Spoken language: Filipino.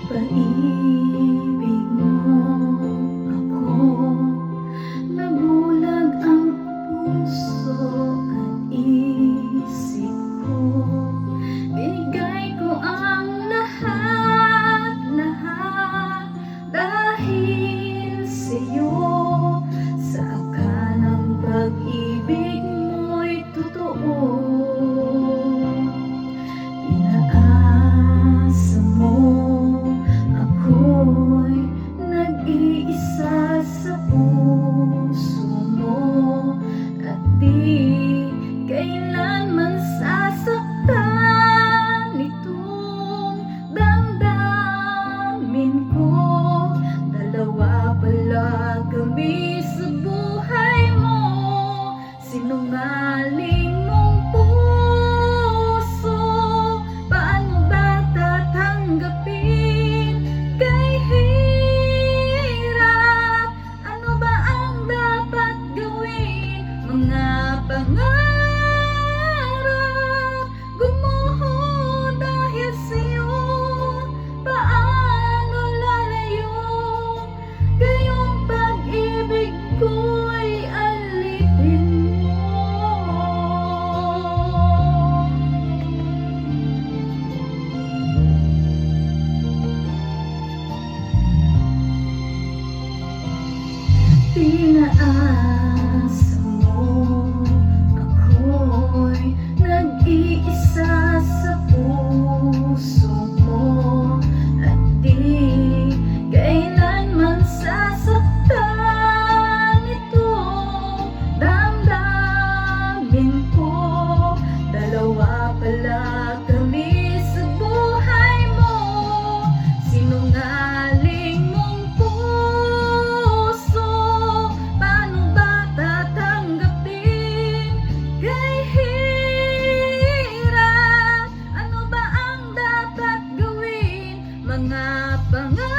Pag-ibig mo ako, nabulag ang puso at isip ko. Binigay ko ang lahat-lahat dahil sa'yo. Sa akalang pag-ibig mo'y totoo, inaasa mo ako'y nag-iisa sa puso mo, at di kailanman sasaktan itong damdamin ko. Dalawa pala kami sa buhay mo, sinungaling mong puso. Paano ba tatanggapin kay hirap? Ano ba ang dapat gawin? Mga pangarap gumuho dahil sa'yo. Paano lalayo? Gayong pag-ibig ko'y alipin mo. Pinaasa mo ako'y nag-iisa sa puso mo, at di kailanman sasaktan itong damdamin ko. Dalawa pala kami sa buhay mo, sinungaling mong puso. Paano ba tatanggapin kay hirap? Ano ba ang dapat gawin? Mga pangarap